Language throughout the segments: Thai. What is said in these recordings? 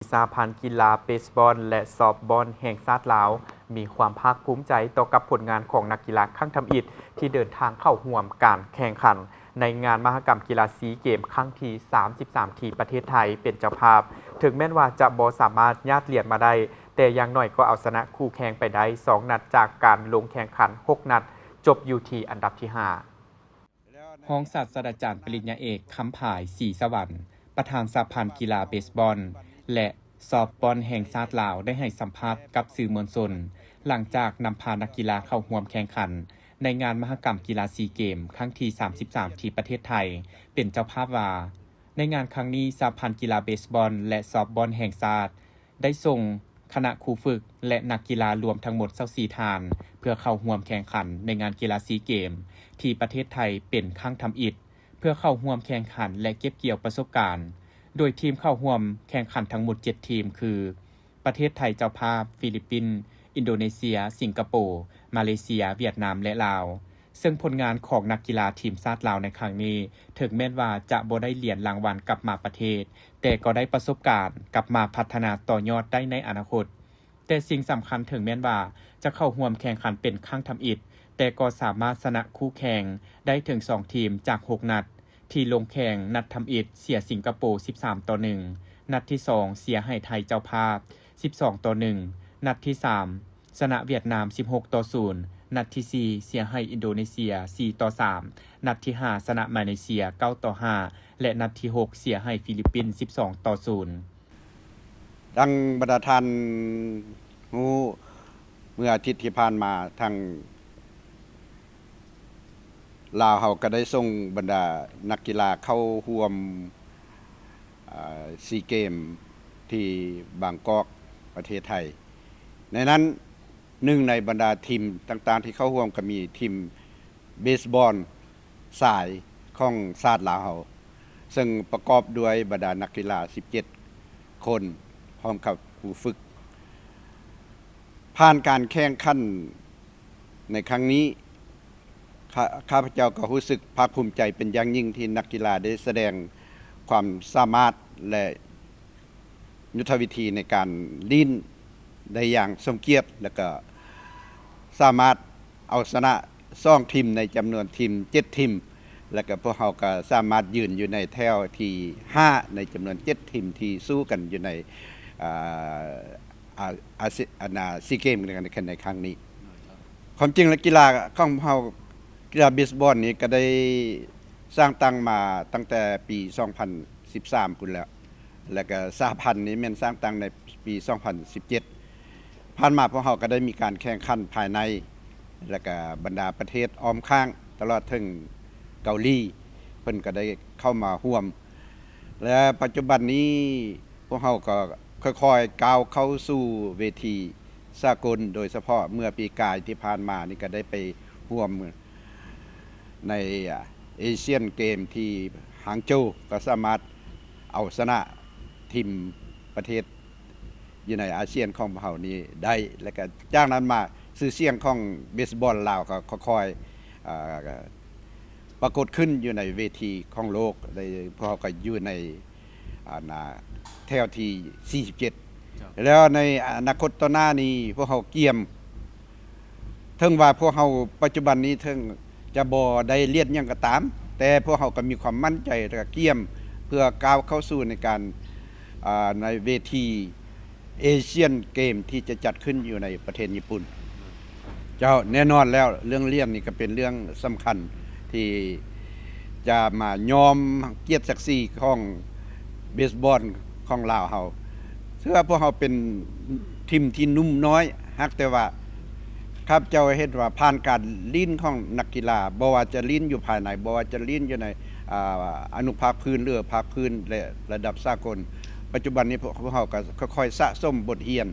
สหพันธ์กีฬาเบสบอลและซอฟต์บอลแห่งชาติลาวมีความภาคภูมิใจต่อกับผลงานของนักกีฬาครั้งทำอิฐที่เดินทางเข้าร่วมการแข่งขันในงานมหกรรมกีฬาซีเกมครั้งที่ 33 ที่ประเทศไทยเป็นเจ้าภาพถึงแม้ว่าจะบ่สามารถญาติเหรียญมาได้แต่อย่างน้อยก็เอาชนะคู่แข่งไปได้2นัดจากการลงแข่งขัน6นัดจบอยู่ที่อันดับที่5ห้องศาสตราจารย์ปริญญาเอกคำผายศรีสวรรค์ประธานสหพันธ์กีฬาเบสบอลและซอฟต์บอลแห่งชาติลาวได้ให้สัมภาษณ์กับสื่อมวลชนหลังจากนำพานักกีฬาเข้าร่วมแข่งขันในงานมหกรรมกีฬาซีเกมครั้งที่ 33 ที่ประเทศไทยเป็นเจ้าภาพว่าในงานครั้งนี้สหพันธ์กีฬาเบสบอลและซอฟต์บอลแห่งชาติได้ส่งคณะครูฝึกและนักกีฬารวมทั้งหมด24ท่านเพื่อเข้าร่วมแข่งขันในงานกีฬาซีเกมที่ประเทศไทยเป็นครั้งทำอิฐเพื่อเข้าร่วมแข่งขันและเก็บเกี่ยวประสบการณ์โดยทีมเข้าร่วมแข่งขันทั้งหมด7ทีมคือประเทศไทยเจ้าภาพฟิลิปปินส์อินโดนีเซียสิงคโปร์มาเลเซียเวียดนามและลาวซึ่งผลงานของนักกีฬาทีมชาติลาวในครั้งนี้ถึงแม้ว่าจะบ่ได้เหรียญรางวัลกลับมาประเทศแต่ก็ได้ประสบการณ์กลับมาพัฒนาต่อยอดได้ในอนาคตแต่สิ่งสำคัญถึงแม้ว่าจะเข้าร่วมแข่งขันเป็นครั้งทำอิฐแต่ก็สามารถชนะคู่แข่งได้ถึง2ทีมจาก6นัดที่ลงแข่งนัดทำอิฐเสียสิงคโปร์13-1นัดที่2เสียให้ไทยเจ้าภาพ12-1นัดที่3ชนะเวียดนาม16-0นัดที่4เสียให้อินโดนีเซีย4-3นัดที่5ชนะมาเลเซีย9-5และนัดที่6เสียให้ฟิลิปปินส์12-0ดังบรรดาท่านฮู้เมื่ออาทิตย์ที่ผ่านมาทางลาวเฮาก็ได้ส่งบรรดานักกีฬาเข้าร่วมซีเกมที่บางกอกประเทศไทยในนั้นหนึ่งในบรรดาทีมต่างๆที่เข้าร่วมก็มีทีมเบสบอลสายของชาติลาวเฮาซึ่งประกอบด้วยบรรดานักกีฬา17คนพร้อมกับผู้ฝึกผ่านการแข่งขันในครั้งนี้ข้าพเจ้าก็รู้สึกภาคภูมิใจเป็นอย่างยิ่งที่นักกีฬาได้แสดงความสามารถและยุทธวิธีในการลิ้นได้อย่างสมเกียรติและก็สามารถเอาชนะ2ทีมในจำนวนทีม7ทีมแล้วก็พวกเขาก็สามารถยืนอยู่ในแถวที่5ในจำนวน7ทีมที่สู้กันอยู่ในซีเกมในครั้งนี้ความจริงแล้วกีฬาของเรากีฬาเบสบอลนี้ก็ได้สร้างตั้งมาตั้งแต่ปี2013คุณแล้วก็สหพันธ์นี้แม่นสร้างตั้งในปี2017ผ่านมาพวกเราก็ได้มีการแข่งขันภายในแล้วก็บรรดาประเทศอ้อมข้างตลอดถึงเกาหลีเพิ่นก็ได้เข้ามาร่วมและปัจจุบันนี้พวกเราก็ค่อยๆก้าวเข้าสู่เวทีสากลโดยเฉพาะเมื่อปีกายที่ผ่านมานี่ก็ได้ไปร่วมในเอเชียนเกมที่หางโจวก็สามารถเอาชนะทีมประเทศอยู่ในอาเซียนของเรานี้ได้แล้วก็จากนั้นมาชื่อเสียงของเบสบอลลาวก็ค่อยๆปรากฏขึ้นอยู่ในเวทีของโลกได้พวกเขาก็อยู่ในแถวที่47แล้วในอนาคตต่อหน้านี้พวกเขาเกี่ยมถึงว่าพวกเขาปัจจุบันนี้ถึงจะบ่ได้เลียนหยังก็ตามแต่พวกเขาก็มีความมั่นใจและก็เกี่ยมเพื่อก้าวเข้าสู่ในการในเวทีเอเชียนเกมที่จะจัดขึ้นอยู่ในประเทศญี่ปุ่นเจ้าแน่นอนแล้วเรื่องเลียนนี่ก็เป็นเรื่องสำคัญที่จะมายอมเกียรติศักดิ์ศรีของเบสบอลของลาวเฮาเชื่อพวกเขาเป็นทีมที่นุ่มน้อยฮักแต่ว่าครับเจ้าเห็นว่าผ่านการลิ้นของนักกีฬาบ่ว่าจะลิ้นอยู่ภายในบ่ว่าจะลิ้นอยู่ในอนุภาคพื้นหรือภาคพื้นและระดับสากลปัจจุบันนี้พวกเขาก็ค่อยๆสะสมบทเรียน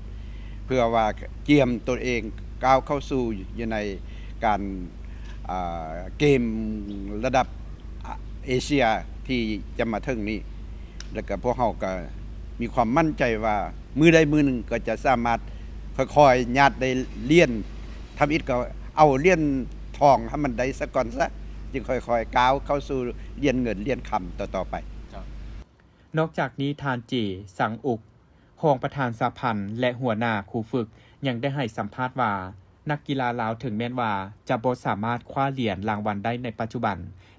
เพื่อว่าเกียมตัวเองก้าวเข้าสู่อยู่ในการเกมระดับเอเชียที่จะมาถึงนี้แล้วก็พวกเขาก็มีความมั่นใจว่ามือใดมือหนึ่งก็จะสามารถค่อยๆญาติได้เลี่ยนทำอิฐก็เอาเลี่ยนทองให้มันได้สักก่อนซะจึงค่อยๆก้าวเข้าสู่เลี่ยนเงินเลี่ยนคำต่อๆไปนอกจากนี้ทานจีสังอุก รองประธานสหพันธ์และหัวหน้าครูฝึกยังได้ให้สัมภาษณ์ว่านักกีฬาลาวถึงแม้นว่าจะบ่สามารถคว้าเหรียญรางวัลได้ในปัจจุบัน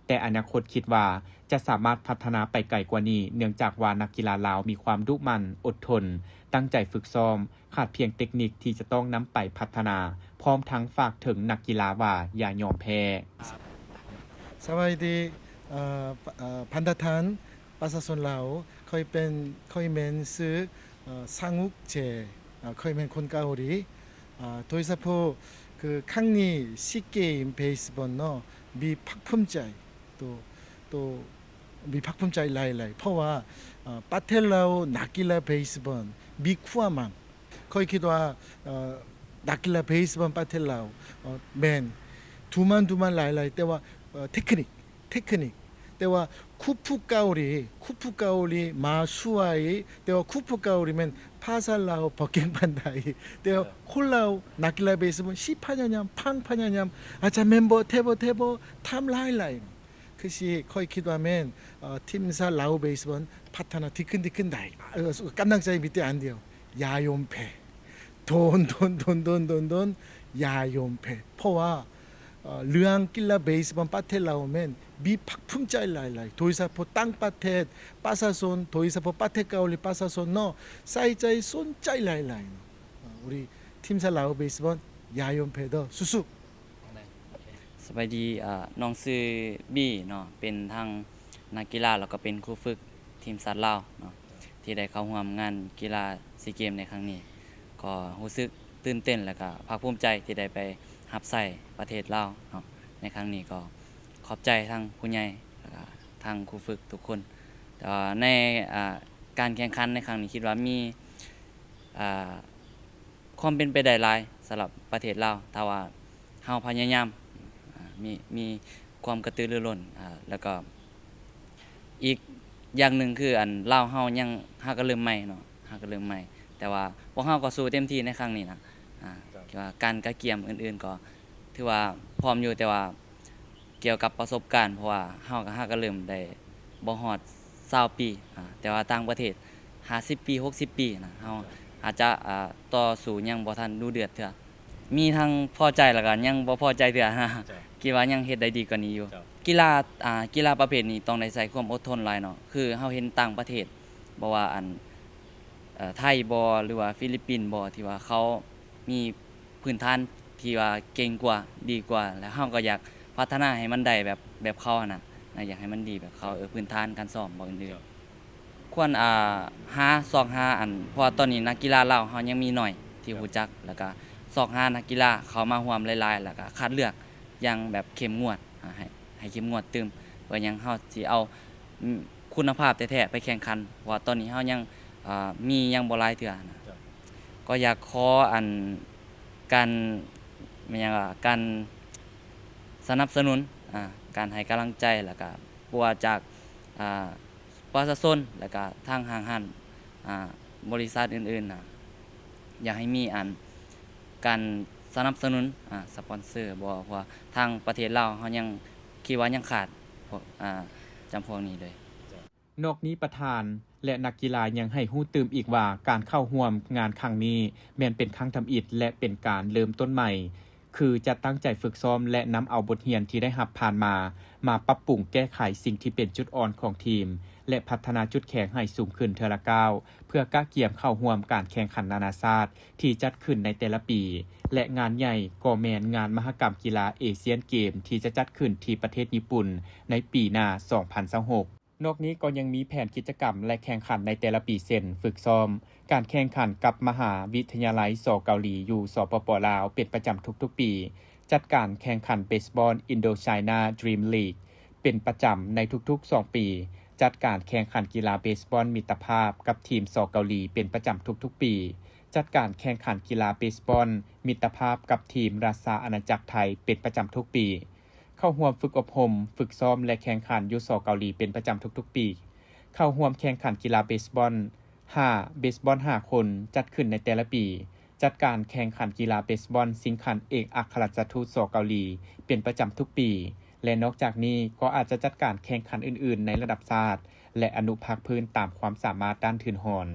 แต่อนาคตคิดว่าจะสามารถพัฒนาไปไกลกว่านี้เนื่องจากว่านักกีฬาลาวมีความดุมั่นอดทนตั้งใจฝึกซ้อมขาดเพียงเทคนิคที่จะต้องนำไปพัฒนาพร้อมทั้งฝากถึงนักกีฬาว่าอย่ายอมแพ้ สวัสดีพันธทานประชาชนลาวเคยเป็นซื้อสร้างอุกเจเคยเป็นคนเกาหลีโดยเฉพาะคือครั้งนี้ซีเกมเบสบอลเนาะมีภาคภูมิใจตัวมีภาคภูมิใจหลายๆเพราะว่าประเทศเรานักกีฬาเบสบอลมีความมั่นเคยคิดว่านักกีฬาเบสบอลประเทศเราเป็นทุมันหลายๆแต่ว่าเทคนิคแต่ว่าคูพูเกาหลีมาช่วยแต่ว่าคูพูเกาหลีมันภาษาเราพอเก่งปานใดแต่ว่าคนเรานักกีฬาเบสบอล10 พยายามอาจจะเมมเบอร์เทเบอร์ทำหลายคือสิค่อยคิดว่าแม่นทีมชาติลาวเบสบอลพัฒนาที่ขึ้นได้กำลังใจมีแต่อันเดียวอย่ายอมแพ้โดนอย่ายอมแพ้เพราะว่าเรื่องกีฬาเบสบอลประเทศเราแม่นมีภาคภูมิใจหลายๆโดยเฉพาะต่างประเทศประชาชนโดยเฉพาะประเทศเกาหลีประชาชนเนาะใส่ใจสนใจหลายๆ우리ทีมชาติลาวเบสบอลอย่ายอมแพ้เด้อสู้ๆสบายดีน้องชื่อบี้เนาะเป็นทั้งนักกีฬาแล้วก็เป็นครูฝึกทีมชาติลาวเนาะที่ได้เข้าร่วมงานกีฬาซีเกมในครั้งนี้ก็รู้สึกตื่นเต้นแล้วก็ภาคภูมิใจที่ได้ไปรับใช้ประเทศลาวเนาะในครั้งนี้ก็ขอบใจทั้งผู้ใหญ่แล้วก็ทั้งครูฝึกทุกคนแต่ว่าในการแข่งขันในครั้งนี้คิดว่ามีความเป็นไปได้หลายสำหรับประเทศลาวถ้าว่าเฮาพยายามมีความกระตือรือร้นแล้วก็อีกอย่างหนึ่งคืออันลาวเฮายังก็เริ่มใหม่เนาะก็เริ่มใหม่แต่ว่าพวกเฮาก็สู้เต็มที่ในครั้งนี้นะคิดว่าการกระเกียมอื่นๆก็ถือว่าพร้อมอยู่แต่ว่าเกี่ยวกับประสบการณ์เพราะว่าเฮาก็เริ่มได้บ่ฮอด20ปีแต่ว่าต่างประเทศ50ปี60ปีนะเฮาอาจจะต่อสู้ยังบ่ทันดูเดือดเทื่อมีทั้งพอใจแล้วก็ยังบ่พอใจเทื่อนะคิดว่ายังเฮ็ดได้ดีกว่านี้อยู่กีฬาประเภทนี้ต้องได้ใช้ความอดทนหลายเนาะคือเฮาเห็นต่างประเทศบ่ว่าอันไทยบ่หรือว่าฟิลิปปินส์บ่ที่ว่าเขามีพื้นฐานที่ว่าเก่งกว่าดีกว่าแล้วเฮาก็อยากพัฒนาให้มันได้แบบเขาน่ะอยากให้มันดีแบบเขาพื้นฐานการซ้อมบ่อื่นๆควรซอกหาอันเพราะว่าตอนนี้นักกีฬาลาวเฮายังมีน้อยที่รู้จักแล้วก็ซอกหานักกีฬาเข้ามาร่วมหลายๆแล้วก็คัดเลือกอย่างแบบเข้มงวดให้เข้มงวดตึมเพื่อยังเฮาสิเอาคุณภาพแท้ๆไปแข่งขันเพราะว่าตอนนี้เฮายังมียังบ่หลายเทื่อนะก็อยากขออันการสนับสนุนการให้กำลังใจแล้วก็บ่ว่าจากประชาชนแล้วก็ทางห้างหันบริษัทอื่นๆอยากให้มีการสนับสนุนสปอนเซอร์บ่เพราะว่าทางประเทศลาวเฮายังคิดว่ายังขาดพวกจำพวกนี้เลยนอกนี้ประธานและนักกีฬายังให้ฮู้ตื่มอีกว่าการเข้าร่วมงานครั้งนี้แม่นเป็นครั้งทำอิฐและเป็นการเริ่มต้นใหม่คือจะตั้งใจฝึกซ้อมและนำเอาบทเรียนที่ได้รับผ่านมาปรับปรุงแก้ไขสิ่งที่เป็นจุดอ่อนของทีมและพัฒนาจุดแข็งให้สูงขึ้นเทื่อละก้าวเพื่อกะเกียมเข้าร่วมการแข่งขันนานาชาติที่จัดขึ้นในแต่ละปีและงานใหญ่ก็แม่นงานมหกรรมกีฬาเอเชียนเกมที่จะจัดขึ้นที่ประเทศญี่ปุ่นในปีหน้า 2026 นอกนี้ก็ยังมีแผนกิจกรรมและแข่งขันในแต่ละปีเช่นฝึกซ้อมการแข่งขันกับมหาวิทยาลัยสเกาหลีอยู่สปป.ลาวเป็นประจำทุกๆปีจัดการแข่งขันเบสบอล Indo-China Dream League เป็นประจำในทุกๆ2ปีจัดการแข่งขันกีฬาเบสบอลมิตรภาพกับทีมสเกาหลีเป็นประจำทุกๆปีจัดการแข่งขันกีฬาเบสบอลมิตรภาพกับทีมราชอาณาจักรไทยเป็นประจำทุกปีเข้าร่วมฝึกอบรมฝึกซ้อมและแข่งขันอยู่สเกาหลีเป็นประจำทุกๆปีเข้าร่วมแข่งขันกีฬาเบสบอลเบสบอล5คนจัดขึ้นในแต่ละปีจัดการแข่งขันกีฬาเบสบอลชิงขันเอกอัครราชทูตสเกาหลีเป็นประจำทุกปีและนอกจากนี้ก็อาจจะจัดการแข่งขันอื่นๆในระดับชาติและอนุภาคพื้นตามความสามารถด้านทื่นหอน